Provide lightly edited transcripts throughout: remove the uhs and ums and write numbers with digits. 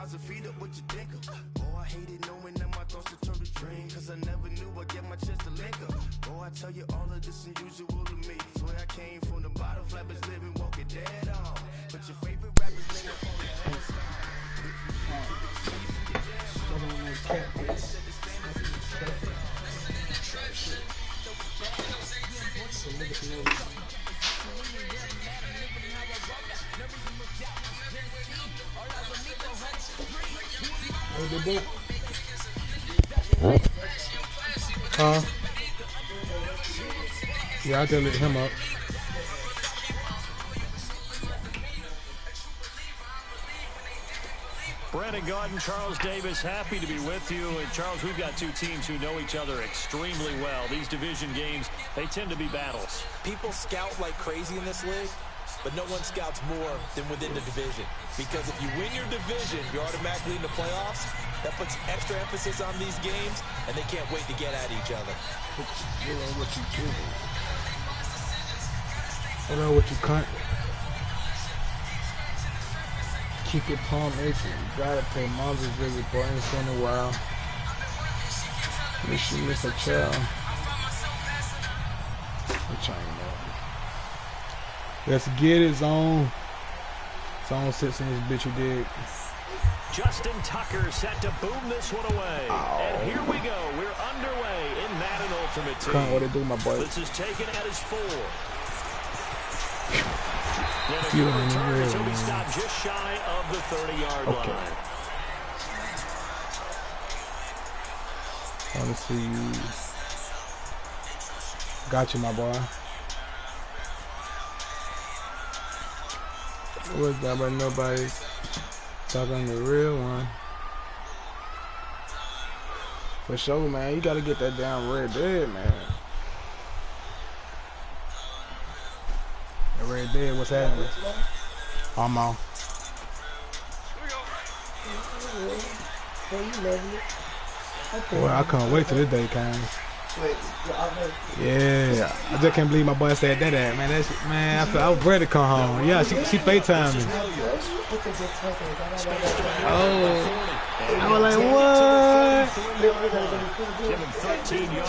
2,000 feet up with your dinker. Oh, I hated knowing that my thoughts to turn to dream, cause I never knew I'd get my chance to link up. Oh, I tell you all of this unusual to me. Swear I came from the bottom, flappers living, walking dead on. But your favorite rappers name up on the headstone. Huh? Yeah, I did let him up. Brandon Gordon, Charles Davis, happy to be with you. And Charles, we've got two teams who know each other extremely well. These division games, they tend to be battles. People scout like crazy in this league, but no one scouts more than within the division. Because if you win your division, you're automatically in the playoffs. That puts extra emphasis on these games, and they can't wait to get at each other. Hello, what you cunt? Keep it palm itching. You gotta pay mom's visit once in a while. Miss you, miss a child. Which I know. Let's get it, zone. Zone 6 in this bitch, you dig. Justin Tucker set to boom this one away. Oh. And here we go. We're underway in Madden Ultimate Team. Can't what they do, my boy. This is taken at his 4. You ain't real, he'll be man. stopped just shy of the 30-yard line. I want to see you. Got you, my boy. What's that, but nobody's talking the real one. For sure, man. You got to get that damn red dead, man. Red dead, what's happening? I'm on. Boy, I can't wait till this day comes. Yeah, I just can't believe my boy said that. Man, that's man. I was ready to come home. Yeah, she FaceTimed me. Oh, I was like, what?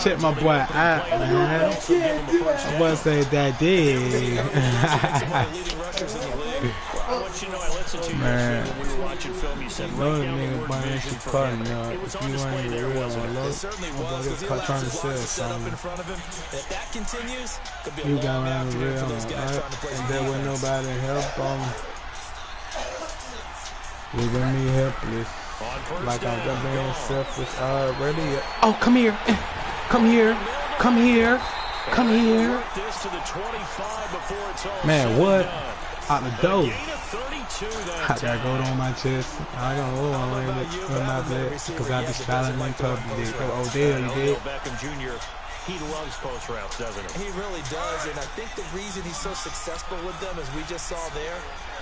Check my boy out, man. My boy said that did. Man, Lord, nigga, buy that shit cutting up. If you ain't the real one, Lord, trying to sell something. You got me on the real one, right? And there was nobody to help on me. Leaving me helpless. Like I'm just being selfish already. Oh, come here. Come here. Come here. Come here. Man, what? Out the door. I got gold on my chest. I got gold on my chest because I be styling in public. Oh, there you did. He loves post routes, doesn't he? He really does, and I think the reason he's so successful with them, as we just saw there,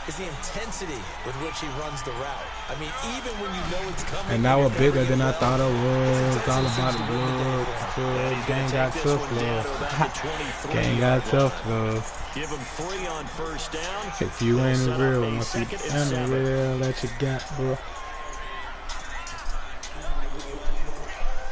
is the intensity with which he runs the route. I mean, even when you know it's coming. And now we're bigger than I thought it was. It's all about the blood. Gang got tough love. Gang got tough love. Give him 3 on first down. If you ain't a real one, if you ain't a real that you got, bro.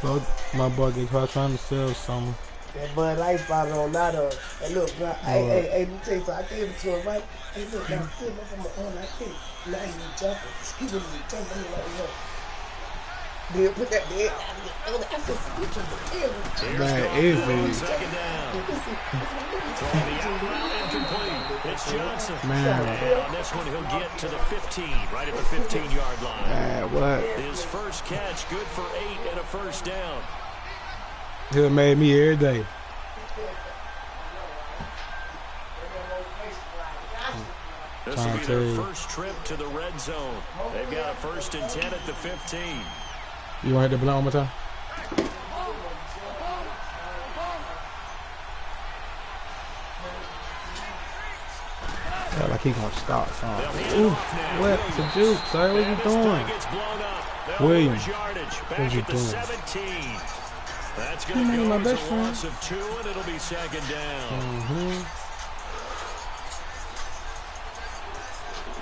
So my boy get caught trying to sell something. That Bud Light bottle on that hey look, bro, hey, let me tell you something. I gave it to him, right? Hey look, now I'm sitting up on my own, I can't. Now he's jumping. He was jumping like that. Then put that bed Man, easy. It's Johnson. Man. On this one, he'll get to the 15, right at the 15-yard line. Man, what? His first catch, good for 8 and a first down. He'll made me every day. This will be their first trip to the red zone. They've got a 1st and 10 at the 15. You want to hit the blow one more time? Yeah, like he gonna stop something. Ooh, what? It's a juke, sir. What you doing? William, what you doing? That's going to go my as best a friend. loss of 2, and it'll be 2nd down.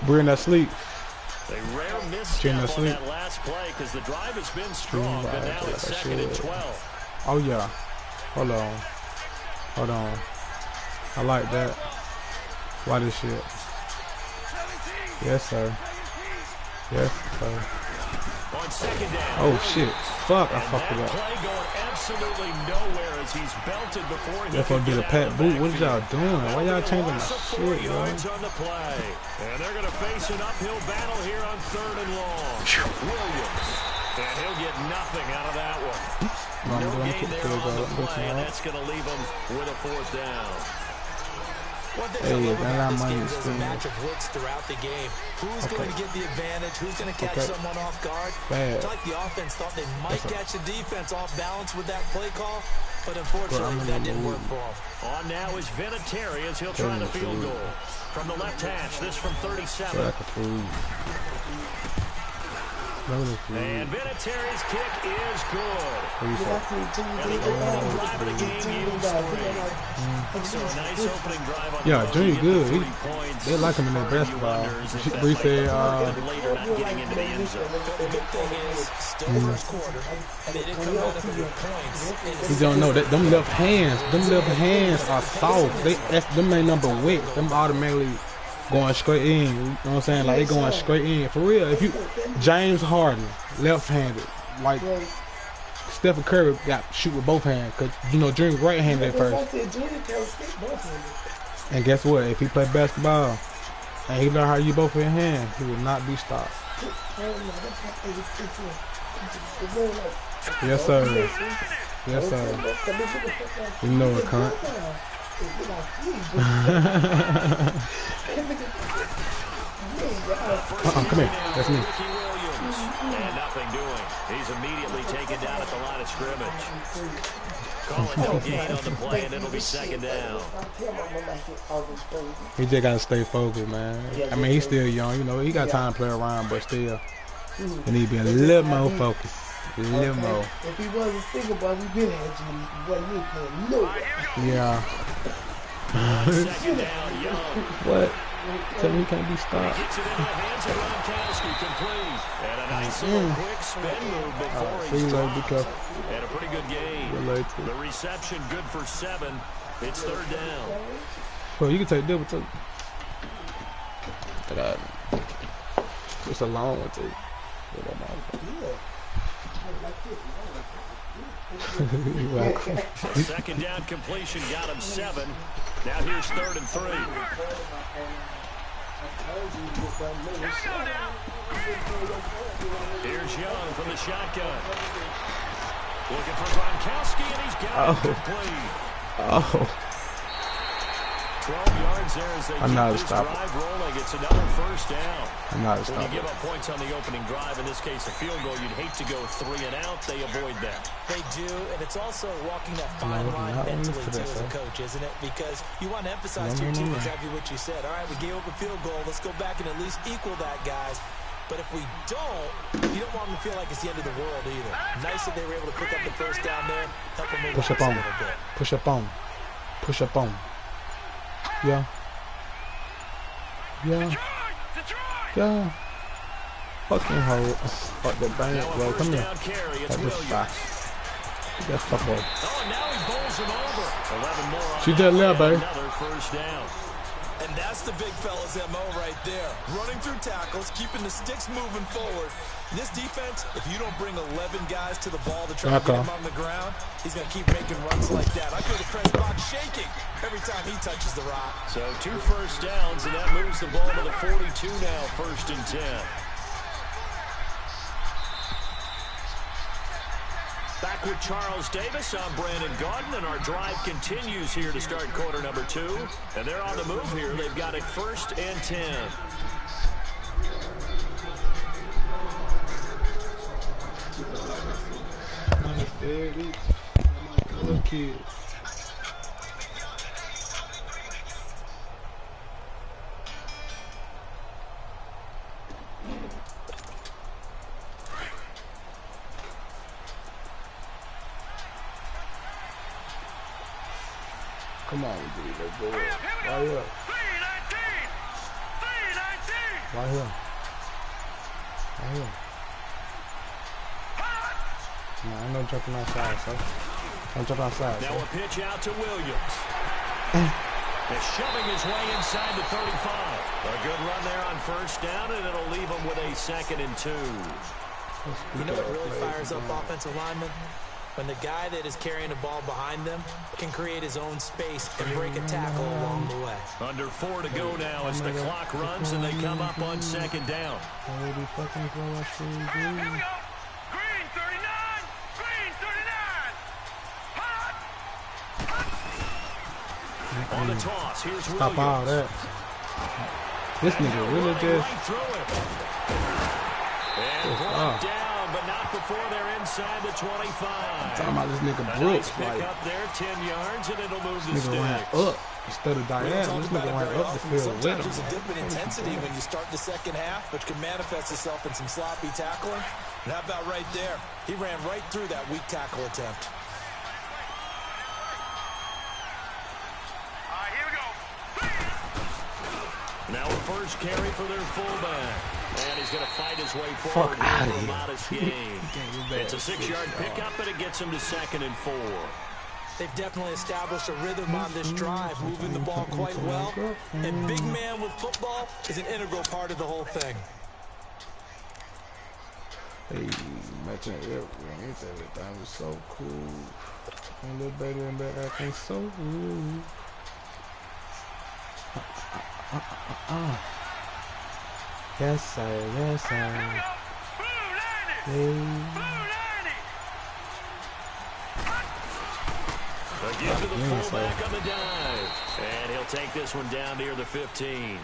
Bring that sleep. They rarely little misstep on that last play because the drive has been strong, but now it's 2nd and 12. Oh, yeah. Hold on. Hold on. I like that. Why this shit? Yes, sir. Yes, sir. On 2nd down. Oh, shit. Fuck, I fucked it up. Play going absolutely nowhere as he's belted before he can get a pat boot. What y'all doing? Why y'all changing my shit, bro? Yards on the play. And they're going to face an uphill battle here on 3rd and long. Williams. And he'll get nothing out of that one. No gain there on the play, and that's going to leave him with a 4th down. One thing I love about this game is a match of wits throughout the game. Who's going to get the advantage? Who's going to catch someone off guard? It's like the offense thought they might catch the defense off balance with that play call, but unfortunately that didn't work for them. On now is Vinatieri as he'll try the field goal. From the left hash, this from 37. And Vinatieri's kick is good. And the opening drive of the game yields 3. So a nice opening drive on yeah, Junior good. They like him in their basketball. We said, later not getting into the end zone. The good thing is, still first quarter, and they didn't come out with good points. You don't know that them left hands are soft. Them ain't number wet. Them automatically going straight in, you know what I'm saying? Like, they going straight in. For real, if you, James Harden, left-handed, like, Stephen Curry got shoot with both hands, because, you know, Junior right-handed at first. And guess what? If he play basketball, and he learn how to use both of his hands, he will not be stopped. Yes, sir. Yes, sir. You know it, cunt. Come here. That's me. And nothing doing. He's immediately taken down at the line of scrimmage. Call it no gain on the play, and it'll be 2nd down. He just got to stay focused, man. I mean, he's still young. You know, he got time to play around, but still, he need to be a little more focused. A little more. If he wasn't thinking about it, we been had you. He wasn't playing no. Yeah. What? Tell me he can't be stopped. Gets it into the hands of Gronkowski, complete. And a nice little quick spin move before he's dropped. And a pretty good game. The reception good for 7. It's 3rd down. Well, you can take double too. It's a long one too. Second down completion got him 7. Now here's 3rd and 3. Here's Young from the shotgun. Looking for Gronkowski, and he's got it complete. 12 yards there as they keep this drive rolling. It's another 1st down. When you give up points on the opening drive, in this case a field goal, you'd hate to go 3 and out. They avoid that. They do, and it's also walking that fine line mentally too as a coach, isn't it? Because you want to emphasize to your team exactly what you said. All right, we gave up a field goal. Let's go back and at least equal that, guys. But if we don't, you don't want them to feel like it's the end of the world either. Nice that they were able to pick up the 1st down there, help them move Push up on. Push up on. Push up on. Yeah. Yeah. Yeah. Fucking hold. Fuck that bank, bro. Come here. Fuck this spot. Get that fuck away. Oh, now he bowls him over. 11 more on she did left, baby. Another 1st down. And that's the big fella's MO right there. Running through tackles, keeping the sticks moving forward. This defense, if you don't bring 11 guys to the ball to try to get him on the ground, he's going to keep making runs like that. I feel the press box shaking every time he touches the rock. So 2 1st downs, and that moves the ball to the 42 now, 1st and 10. Back with Charles Davis, I'm Brandon Gaudin, and our drive continues here to start quarter number 2. And they're on the move here. They've got it 1st and 10. Little kids. Come on, dude. Let's go. Right here. Right here. jumping outside, so. I'm jumping outside. Now a pitch out to Williams. He's shoving his way inside the 35. A good run there on first down, and it'll leave him with a 2nd and 2. You know what really fires up offensive linemen? When the guy that is carrying the ball behind them can create his own space and break a tackle along the way. Under 4 to go now as the clock runs and they come up on 2nd down. Here we go. Green 39. Green 39. Hot. On the toss, here's Williams. Stop all that. This nigga really just. And brought down, but not before they're inside the 25. I'm talking about this nigga Brooks. Nice pick up there, 10 yards, and it'll move the sticks. Nigga went up instead of diagonal. This nigga went up the field with him. There's a dip in intensity when you start the second half, which can manifest itself in some sloppy tackling. And how about right there? He ran right through that weak tackle attempt. All right, here we go. Now a first carry for their fullback. And he's going to fight his way forward here for a modest gain. It's a 6-yard pickup, and it gets him to 2nd and 4. They've definitely established a rhythm on this drive, moving the ball quite well. And big man with football is an integral part of the whole thing. Hey, matching everything was so cool. And little baby and back acting so rude. Yes, sir. Yes, sir. Hey. Again to the fullback on the dive. And he'll take this one down near the 15.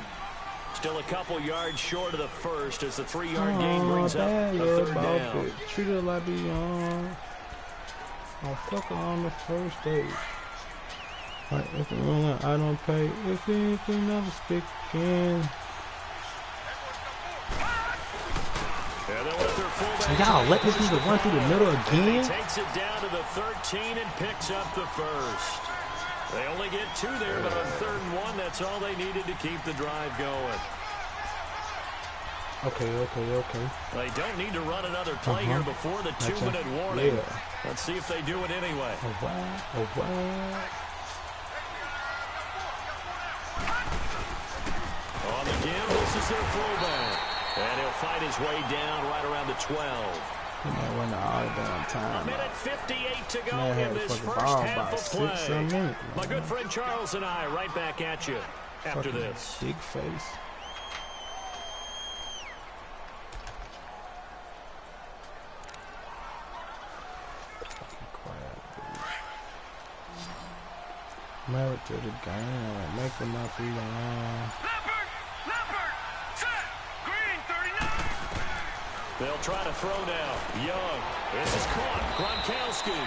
Still a couple yards short of the first as the 3-yard gain brings up a 3rd down. Treat it like we on. I'm fucking on the first day. Like if I don't pay, if anything never stick in. Y'all let this nigga run through the middle again? He takes it down to the 13 and picks up the first. They only get 2 there, but on 3rd and 1, that's all they needed to keep the drive going. Okay. They don't need to run another play here before the 2-minute warning. Yeah. Let's see if they do it anyway. On the give, this is their fullback. And he'll fight his way down right around the 12. He might win the all damn time. 1:58 to go in this first half of play. My good friend Charles and I right back at you after this. Big face. Married to the game. Make them up for They'll try to throw now. Young. This is caught. Gronkowski.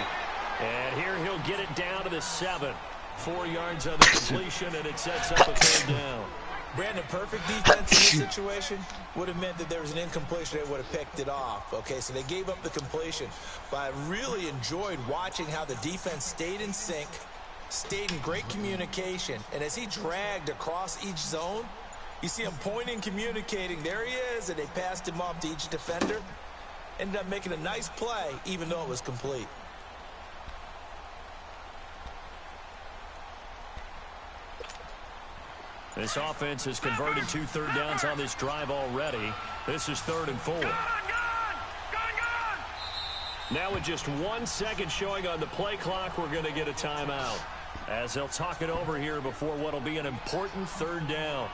And here he'll get it down to the 7. 4 yards on the completion, and it sets up a 3rd down. Brandon, perfect defense in this situation would have meant that there was an incompletion. They would have picked it off. Okay, so they gave up the completion. But I really enjoyed watching how the defense stayed in sync, stayed in great communication. And as he dragged across each zone, you see him pointing, communicating. There he is, and they passed him off to each defender. Ended up making a nice play, even though it was complete. This offense has converted 2 third downs on this drive already. This is 3rd and 4. Now with just 1 second showing on the play clock, we're going to get a timeout. As they'll talk it over here before what will be an important 3rd down.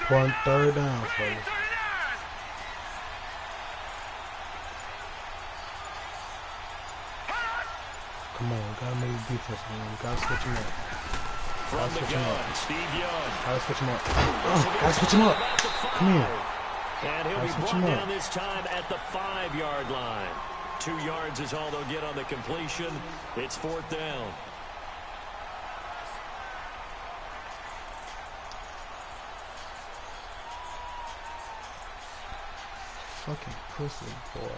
Important third down, fellas. Come on, gotta make the defense, man. Gotta switch him up. From the gun, Steve Young. Gotta switch him up. Gotta switch him up. Come here. And he'll be brought down this time at the 5-yard line. 2 yards is all they'll get on the completion. It's 4th down. Fucking pussy, boy.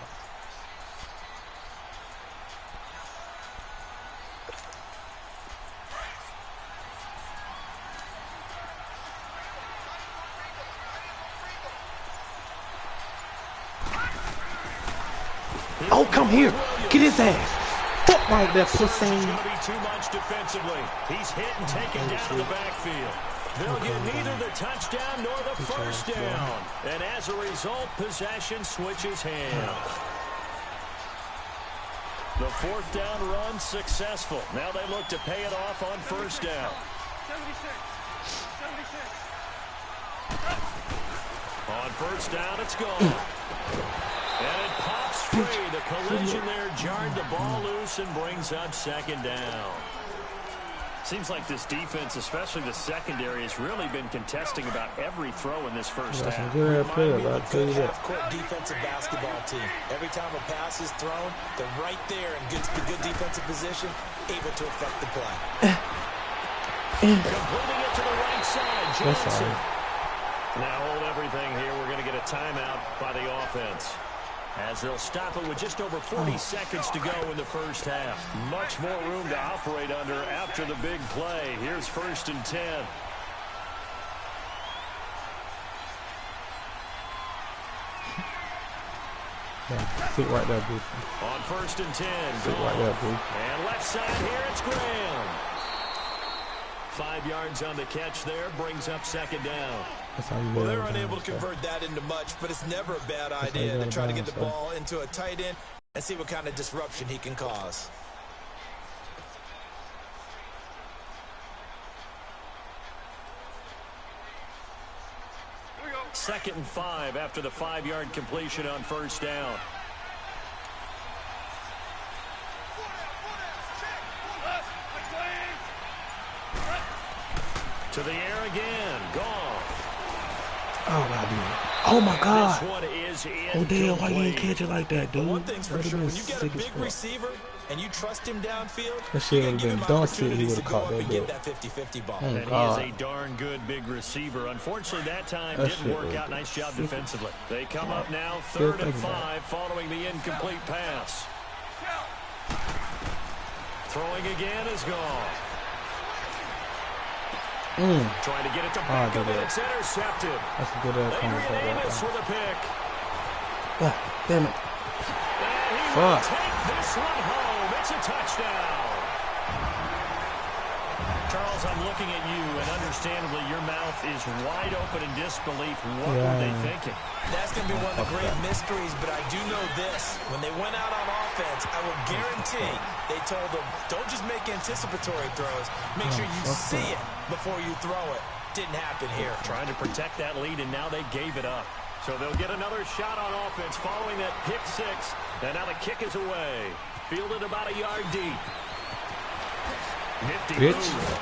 Oh, come here. Get his ass. Fuck right there, pussy. It's going to be too much defensively. He's hit and taken down to the backfield. They'll get neither the touchdown nor the first down. And as a result, possession switches hands. The 4th down run successful. Now they look to pay it off on first down. 76. On first down, it's gone. And it pops free. The collision there jarred the ball loose and brings up second down. Seems like this defense, especially the secondary, has really been contesting about every throw in this first half. Good player, I'll tell you that. Half-court defensive basketball team. Every time a pass is thrown, they're right there in good defensive position, able to affect the play. Completing it to the right side, Johnson. Now hold everything here. We're going to get a timeout by the offense, as they'll stop it with just over 40 seconds to go in the first half. Much more room to operate under after the big play. Here's 1st and 10. Sit right there, Bruce. On 1st and 10. Sit right there, Bruce. And left side here, it's Graham. 5 yards on the catch there, brings up second down. Well, they're unable to convert that into much, but it's never a bad idea to try to get the ball into a tight end and see what kind of disruption he can cause. Second and 5 after the 5-yard completion on first down. To the air again. Gone. Oh, God, dude. Oh, my God. This one is Oh, damn, why you ain't catch it like that, dude? One thing's for sure, when you get a big receiver and you trust him downfield, that shit would have been dusty. He would have caught that and ball. get that 50-50 ball. And he is a darn good big receiver. Unfortunately, that time didn't work out. Nice job defensively. They come up now 3rd and 5 following the incomplete pass. Throwing again is gone. Trying to get it to Beckham, and it's intercepted. That's a good Adrian Amos with a pick. Damn it. And he will take this one home. It's a touchdown. Charles, I'm looking at you, and understandably, your mouth is wide open in disbelief. What were they thinking? That's going to be one of the great mysteries, but I do know this. When they went out on offense, I will guarantee they told them, don't just make anticipatory throws. Make sure you see it before you throw it. Didn't happen here. Trying to protect that lead, and now they gave it up. So they'll get another shot on offense following that pick 6. And now the kick is away. Fielded about a yard deep. Nifty move.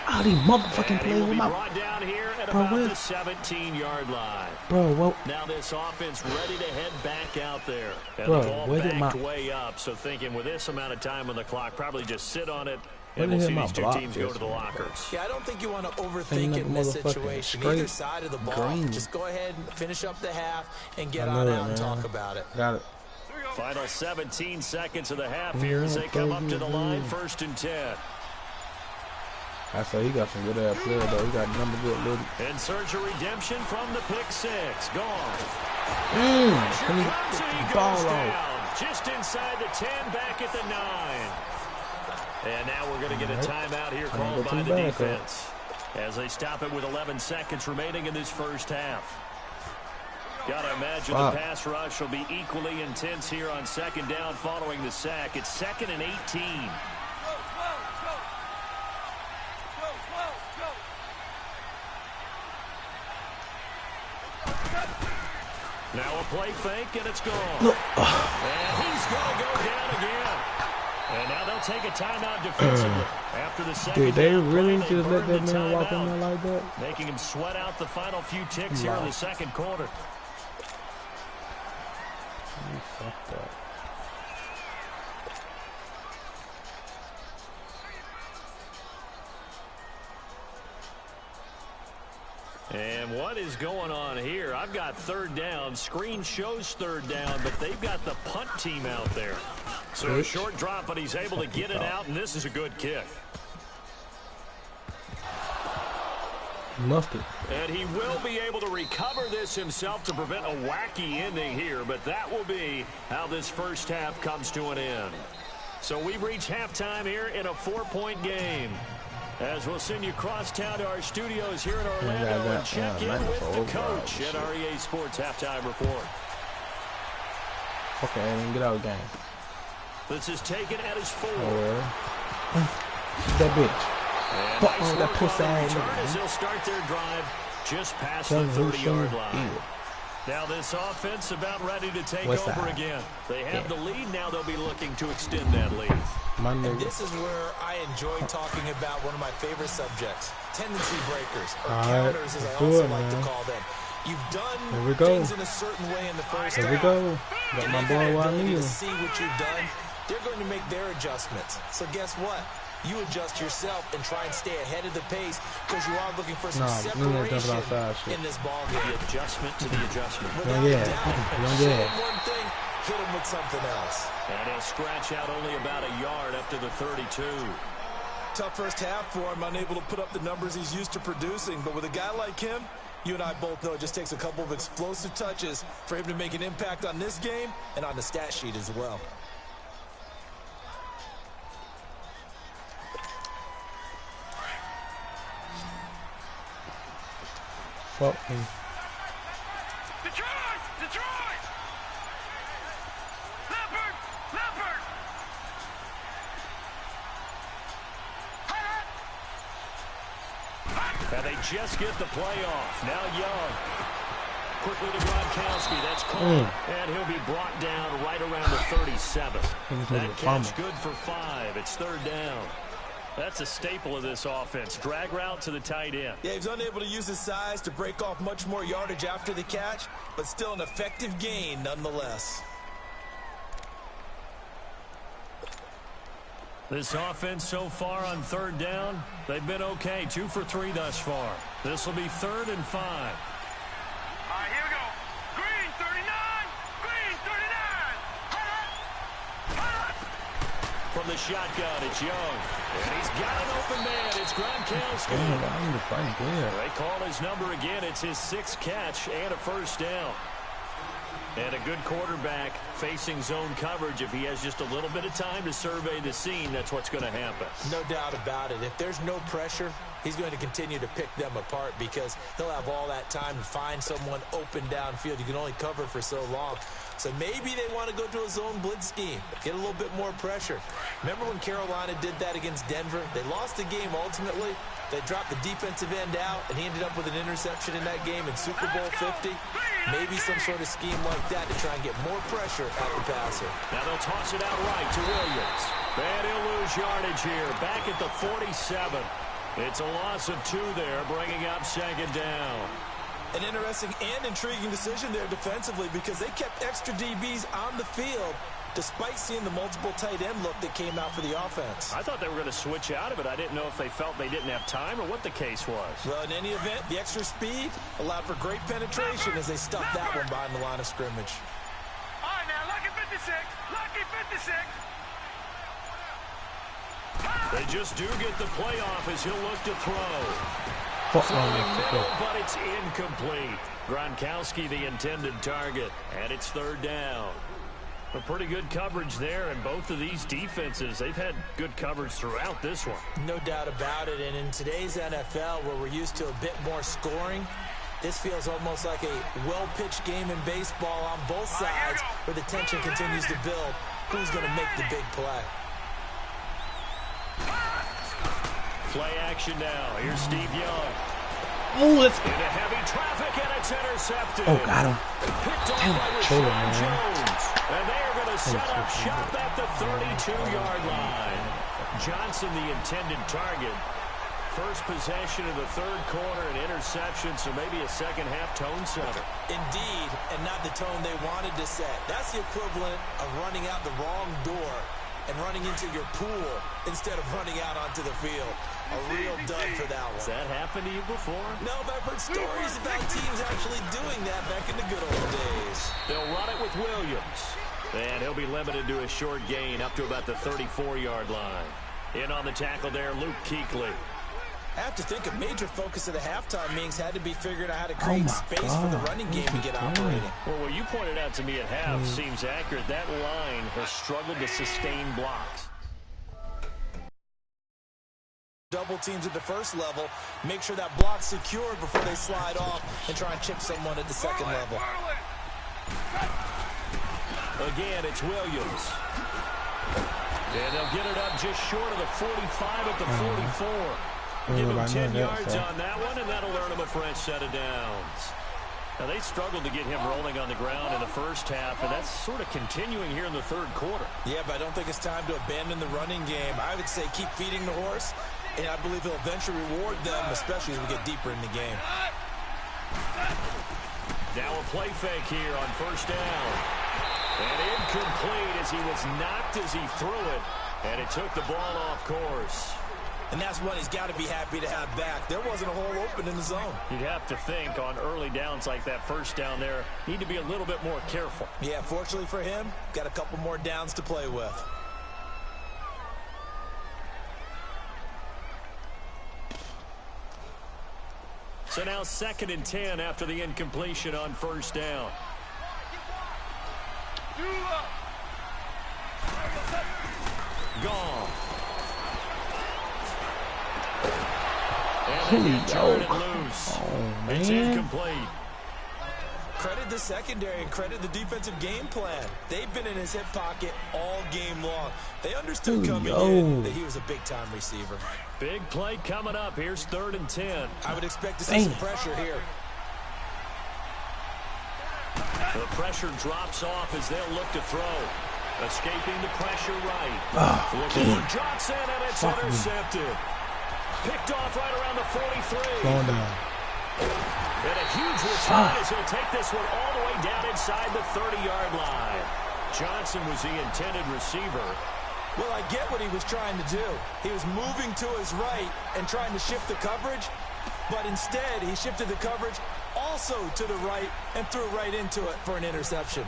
All these motherfucking plays with my... Brought down here at about the 17-yard line. Bro, what? Now this offense ready to head back out there. And Bro, the ball backed way up. So thinking with this amount of time on the clock, probably just sit on it. And we'll see these two teams go to the lockers. Yeah, I don't think you want to overthink it in this situation. Either side of the ball, just go ahead and finish up the half and get on out and talk about it. Got it. Final 17 seconds of the half here as they come up to the line, 1st and 10. I say he got some good ass players though. He got number good little. In search of redemption from the pick 6. Gone. Ball goes off. down just inside the 10, back at the 9. And now we're going to get a timeout here called by the defense as they stop it with 11 seconds remaining in this first half. Got to imagine the pass rush will be equally intense here on second down following the sack. It's 2nd and 18. Now a play fake, and it's gone. And he's going to go down again. And now they'll take a timeout defensively. After the second Did they really play, just let that burned the man walk in timeout, there like that? making him sweat out the final few ticks here in the second quarter. Fuck that. And what is going on here? I've got third down. Screen shows third down, but they've got the punt team out there. So a short drop, but he's able to get it out, and this is a good kick. Mustard. And he will be able to recover this himself to prevent a wacky ending here, but that will be how this first half comes to an end. So we've reached halftime here in a 4-point game. As we'll send you across town to our studios here in Orlando and check in with the coach at our EA Sports Halftime Report. Okay, get out of the game. This is taken at his 4. That bitch. Fuck Nice that pussy ass as they'll start their drive just past the 30-yard line. Now this offense about ready to take over again. They have the lead. Now they'll be looking to extend that lead. And this is where I enjoy talking about one of my favorite subjects, tendency breakers, or counters, as I also like to call them. You've done things in a certain way in the first half. Here we go. Got my boy Juanillo. To see what you've done, they're going to make their adjustments. So guess what? You adjust yourself and try and stay ahead of the pace because you are looking for some separation in this ball game. The adjustment to the adjustment. One thing, hit him with something else. And he'll scratch out only about a yard up to the 32. Tough first half for him, unable to put up the numbers he's used to producing. But with a guy like him, you and I both know it just takes a couple of explosive touches for him to make an impact on this game and on the stat sheet as well. Fuck me. Detroit! Detroit! Leopard! Leopard! And they just get the play off. Now Young. Quickly to Gronkowski. That's caught. And he'll be brought down right around the 37. That catch good for 5. It's third down. That's a staple of this offense. Drag route to the tight end. Yeah, he's unable to use his size to break off much more yardage after the catch, but still an effective gain nonetheless. This offense so far on third down, they've been okay. 2 for 3 thus far. This will be 3rd and 5. All right, here we go. Green 39! Green 39! From the shotgun, it's Young. And he's got an open man. It's Gronkowski. They call his number again. It's his 6th catch and a first down. And a good quarterback facing zone coverage. If he has just a little bit of time to survey the scene, that's what's going to happen. No doubt about it. If there's no pressure, he's going to continue to pick them apart because he'll have all that time to find someone open downfield. You can only cover for so long. So maybe they want to go to a zone blitz scheme, get a little bit more pressure. Remember when Carolina did that against Denver? They lost the game ultimately. They dropped the defensive end out, and he ended up with an interception in that game in Super Bowl 50. Maybe some sort of scheme like that to try and get more pressure at the passer. Now they'll toss it out right to Williams. And he'll lose yardage here, back at the 47. It's a loss of 2 there, bringing up 2nd down. An interesting and intriguing decision there defensively because they kept extra DBs on the field despite seeing the multiple tight end look that came out for the offense. I thought they were going to switch out of it. I didn't know if they felt they didn't have time or what the case was. Well, in any event, the extra speed allowed for great penetration as they stuffed that one behind the line of scrimmage. All right, now, lucky 56. Lucky 56. They just do get the playoff as he'll look to throw. Middle, but it's incomplete. Gronkowski the intended target, and it's 3rd down. A pretty good coverage there, and both of these defenses, they've had good coverage throughout this one. No doubt about it, and in today's NFL, where we're used to a bit more scoring, this feels almost like a well-pitched game in baseball on both sides, where the tension continues to build. Who's going to make the big play? Play action now. Here's Steve Young. Oh, let's. Into heavy traffic, and it's intercepted. Oh, got him. Picked off Damn, by Chola, Rashawn man. Jones. And they are going to set up shop at the 32-yard line. Johnson, the intended target. First possession of the third quarter, an interception, so maybe a second-half tone setter. Indeed, and not the tone they wanted to set. That's the equivalent of running out the wrong door and running into your pool instead of running out onto the field. A real dud for that one. Has that happened to you before? No, but I've heard stories about teams actually doing that back in the good old days. They'll run it with Williams. And he'll be limited to a short gain up to about the 34-yard line. In on the tackle there, Luke Kuechly. I have to think a major focus of the halftime meetings had to be figuring out how to create space for the running game to get operating. Well, what you pointed out to me at half seems accurate. That line has struggled to sustain blocks. Double teams at the first level, make sure that block's secured before they slide off and try and chip someone at the second level. Again, it's Williams. And they'll get it up just short of the 45 at the 44. Give him 10 yards on that one, and that'll earn him a fresh set of downs. Now, they struggled to get him rolling on the ground in the first half, and that's sort of continuing here in the third quarter. Yeah, but I don't think it's time to abandon the running game. I would say keep feeding the horse, and I believe he'll eventually reward them, especially as we get deeper in the game. Now a play fake here on first down. And incomplete as he was knocked as he threw it, and it took the ball off course. And that's one he's got to be happy to have back. There wasn't a hole open in the zone. You'd have to think on early downs like that first down there, need to be a little bit more careful. Yeah, fortunately for him, got a couple more downs to play with. So now 2nd and 10 after the incompletion on first down. Gone. And they turn it loose. It's incomplete. Credit the secondary and credit the defensive game plan. They've been in his hip pocket all game long. They understood coming in that he was a big-time receiver. Big play coming up. Here's 3rd and 10. I would expect to see some pressure here. The pressure drops off as they'll look to throw. Escaping the pressure right. Looking for Johnson, and it's intercepted. Picked off right around the 43. Going down. And a huge return as he'll take this one all the way down inside the 30-yard line. Johnson was the intended receiver. Well, I get what he was trying to do. He was moving to his right and trying to shift the coverage, but instead he shifted the coverage also to the right and threw right into it for an interception.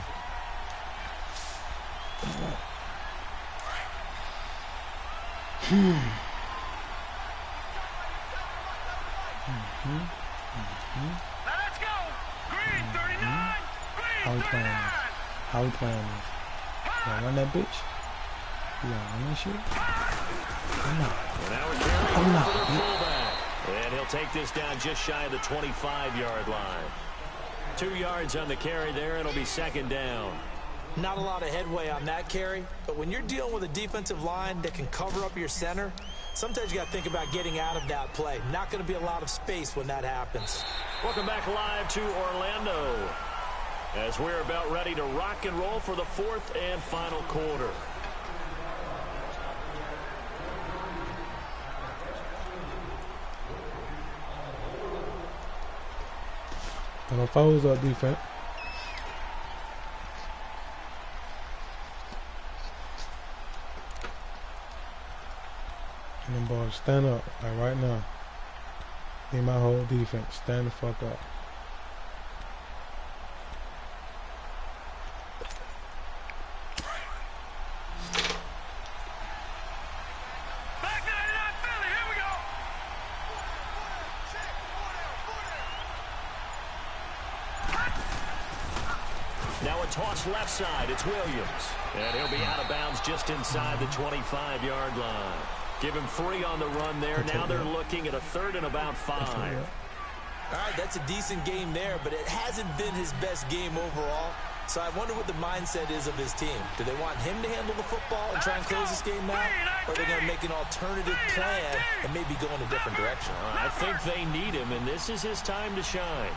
Let's go! Green 39! How we playing this? How we playing this? You gonna run that bitch? You gonna run that shit? I'm not. I'm not. For the fullback. And he'll take this down just shy of the 25-yard line. 2 yards on the carry there. It'll be 2nd down. Not a lot of headway on that carry, but when you're dealing with a defensive line that can cover up your center, sometimes you got to think about getting out of that play. Not going to be a lot of space when that happens. Welcome back live to Orlando as we're about ready to rock and roll for the 4th and final quarter. Gonna fold up defense. And them boys stand up like right now. Need my whole defense. Stand the fuck up. Back 99 Philly, here we go! Now a toss left side. It's Williams. And he'll be out of bounds just inside the 25-yard line. Give him 3 on the run there. Now they're looking at a 3rd and about 5. All right, that's a decent game there, but it hasn't been his best game overall. So I wonder what the mindset is of his team. Do they want him to handle the football and try and close this game out? Or are they going to make an alternative plan and maybe go in a different direction? I think they need him, and this is his time to shine.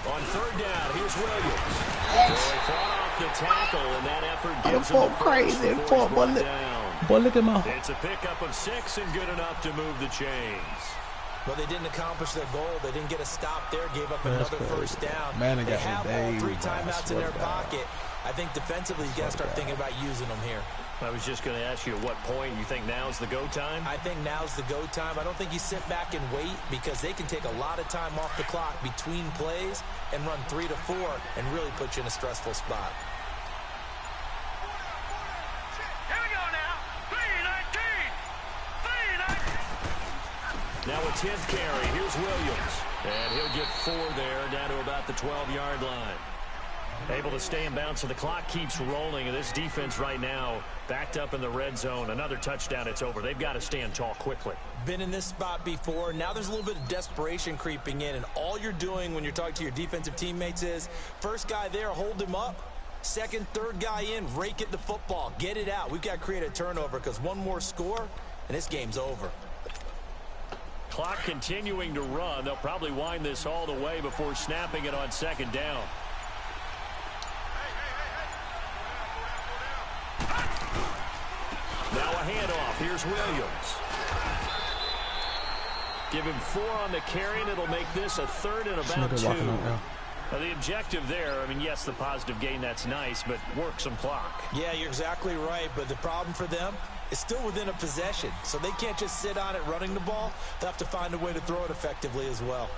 On third down, here's Williams. He fought off the tackle, and that effort gives him the crazy. Boy, look at my. It's a pickup of 6 and good enough to move the chains. Well, they didn't accomplish their goal. They didn't get a stop there, gave up another first down. Man, they have all 3 timeouts in their pocket. I think defensively, you got to start thinking about using them here. I was just going to ask you at what point you think now's the go time? I think now's the go time. I don't think you sit back and wait because they can take a lot of time off the clock between plays and run 3 to 4 and really put you in a stressful spot. Now a 10th carry. Here's Williams. And he'll get 4 there, down to about the 12-yard line. Able to stay in bounds, so the clock keeps rolling. And this defense right now backed up in the red zone. Another touchdown, it's over. They've got to stand tall quickly. Been in this spot before. Now there's a little bit of desperation creeping in. And all you're doing when you're talking to your defensive teammates is, first guy there, hold him up. Second, third guy in, rake at the football. Get it out. We've got to create a turnover because one more score, and this game's over. Clock continuing to run. They'll probably wind this all the way before snapping it on second down. Now a handoff. Here's Williams. Give him 4 on the carry, and it'll make this a 3rd and about 2. Now the objective there, I mean, yes, the positive gain, that's nice, but work some clock. Yeah, you're exactly right, but the problem for them is still within a possession, so they can't just sit on it running the ball. They'll have to find a way to throw it effectively as well.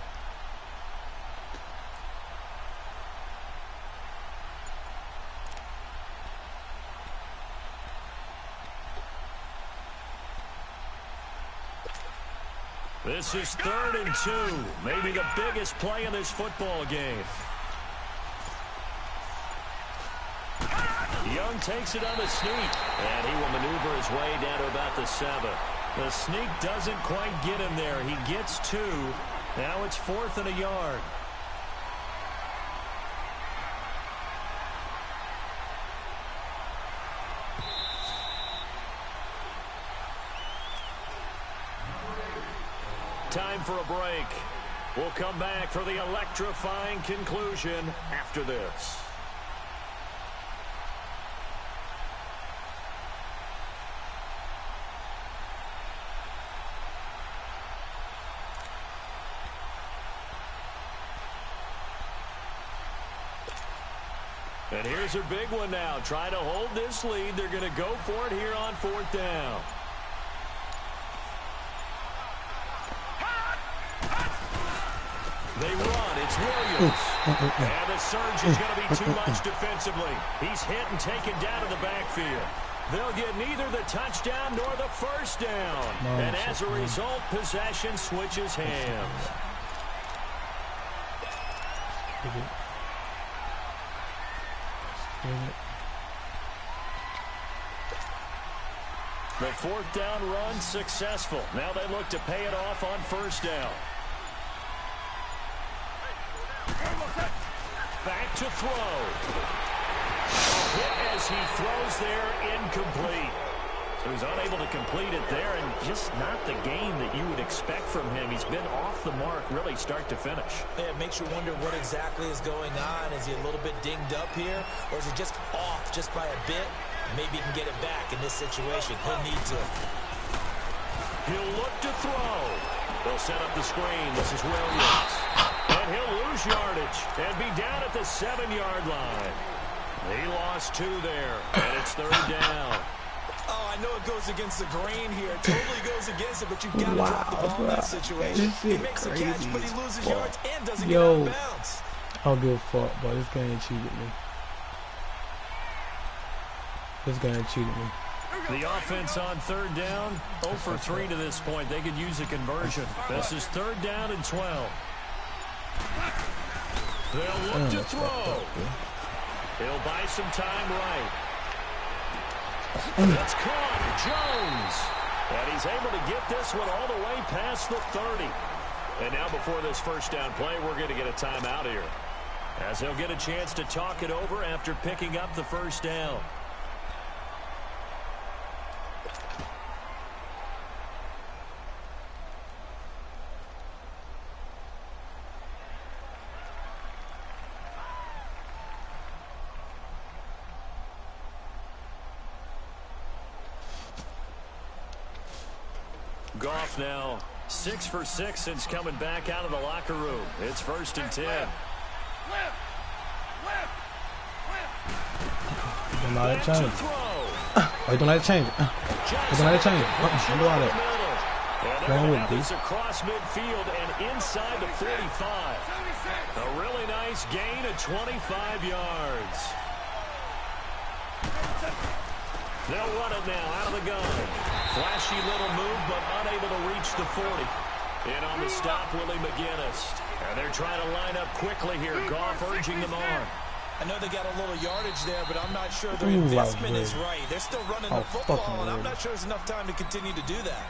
This is 3rd and 2. Maybe the biggest play in this football game. Young takes it on the sneak, and he will maneuver his way down to about the 7. The sneak doesn't quite get him there. He gets 2. Now it's 4th and a yard. Time for a break. We'll come back for the electrifying conclusion after this. And here's a big one now. Trying to hold this lead. They're going to go for it here on 4th down. They run. It's Williams. And the surge is going to be too much defensively. He's hit and taken down to the backfield. They'll get neither the touchdown nor the first down. And as a result, possession switches hands. The 4th down run successful. Now they look to pay it off on first down. Back to throw. Hit as he throws there, incomplete. So he's unable to complete it there, and just not the game that you would expect from him. He's been off the mark really start to finish. Yeah, it makes you wonder what exactly is going on. Is he a little bit dinged up here, or is he just off just by a bit? Maybe he can get it back in this situation. He'll need to. He'll look to throw. They'll set up the screen. This is Williams. And he'll lose yardage and be down at the 7-yard line. He lost 2 there, and it's 3rd down. Oh, I know it goes against the grain here. It totally goes against it, but you've got to drop the ball in that situation. He makes a catch, but he loses yards and doesn't get out of bounds. I don't give a fuck, but this game cheated me. This game cheated me. The offense on 3rd down, 0 for 3 to this point. They could use a conversion. This is 3rd down and 12. They'll look to throw. He'll buy some time right. That's caught. Jones. And he's able to get this one all the way past the 30. And now before this first down play, we're going to get a timeout here, as he'll get a chance to talk it over after picking up the first down. Goff now 6 for 6 since coming back out of the locker room. It's 1st and 10. Don't let it change. Oh, you don't let it change. You don't let it change. Don't do all that. Going with this. Across midfield and inside the 45. A really nice gain of 25 yards. They'll run it now out of the gun. Flashy little move, but unable to reach the 40. In on the stop, Willie McGinnis. And they're trying to line up quickly here. Goff urging them on. I know they got a little yardage there, but I'm not sure their investment is right. They're still running the football, and I'm not sure there's enough time to continue to do that.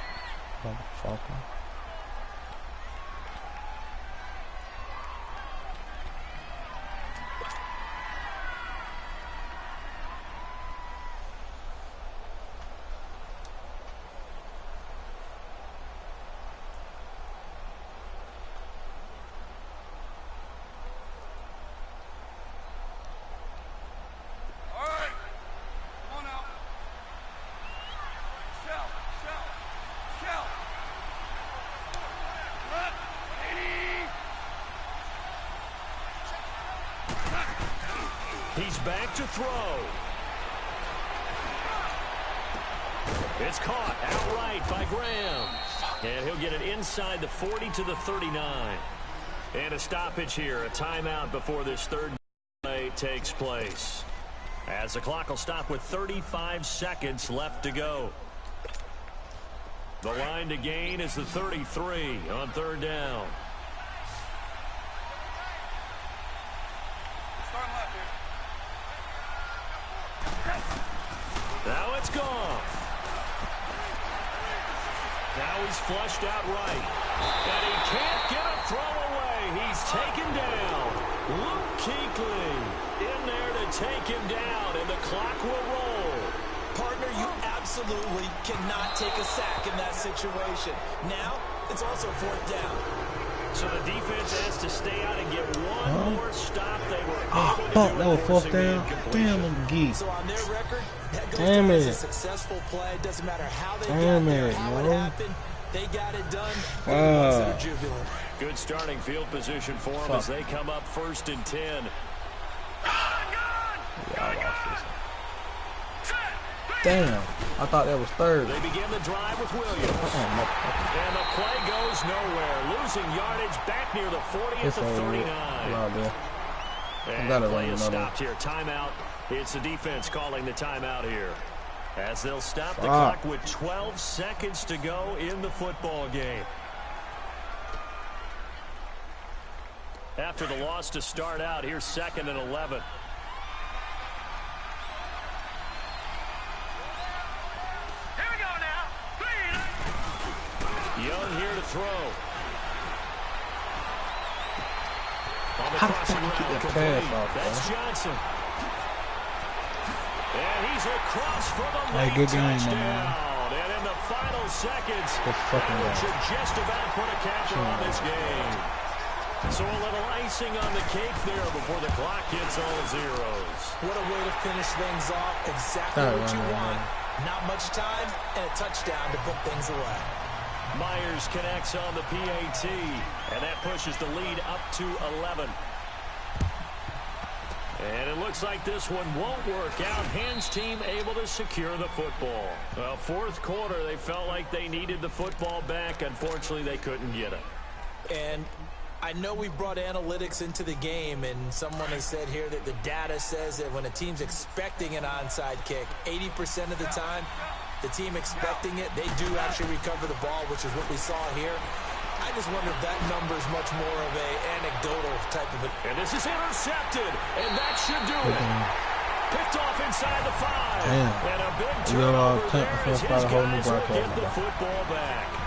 He's back to throw. It's caught outright by Graham. And he'll get it inside the 40 to the 39. And a stoppage here, a timeout before this third play takes place. As the clock will stop with 35 seconds left to go. The line to gain is the 33 on 3rd down. Now it's gone. Now he's flushed out right. And he can't get a throw away. He's taken down. Luke Kuechly in there to take him down, and the clock will roll. Partner, you absolutely cannot take a sack in that situation. Now, it's also 4th down. So the defense has to stay out and get one more stop. They were able to that was 4th down. Damn, them geese. So on their record, that goes Damn down as it. a successful play. Doesn't matter how they Damn got there, it, how it bro. happened. They got it done. They're the ones that are jubilant. Good starting field position for them as they come up 1st and 10. Yeah, I lost this. Damn, I thought that was 3rd. They begin the drive with Williams. And the play goes nowhere. Losing yardage back near the 40 at the 39. And play is stopped here. Timeout. It's the defense calling the timeout here, as they'll stop the clock with 12 seconds to go in the football game. After the loss to start out, here's 2nd and 11. Young here to throw. How the fuck you get that pass off, That's Johnson. And he's across for the late good game, touchdown. man. And in the final seconds, fucking that should just about put a capper on this game. So a little icing on the cake there before the clock hits all zeros. What a way to finish things off. Exactly what you want. Not much time and a touchdown to put things away. Myers connects on the PAT, and that pushes the lead up to 11. And it looks like this one won't work out. Hans team able to secure the football. Well, 4th quarter, they felt like they needed the football back. Unfortunately, they couldn't get it. And I know we brought analytics into the game, and someone has said here that the data says that when a team's expecting an onside kick, 80% of the time, the team expecting it, they do actually recover the ball, which is what we saw here. I just wonder if that number is much more of a anecdotal type of it. And this is intercepted, and that should do it. Picked off inside the 5. Damn. And a big turnover there as his guys will get the football back.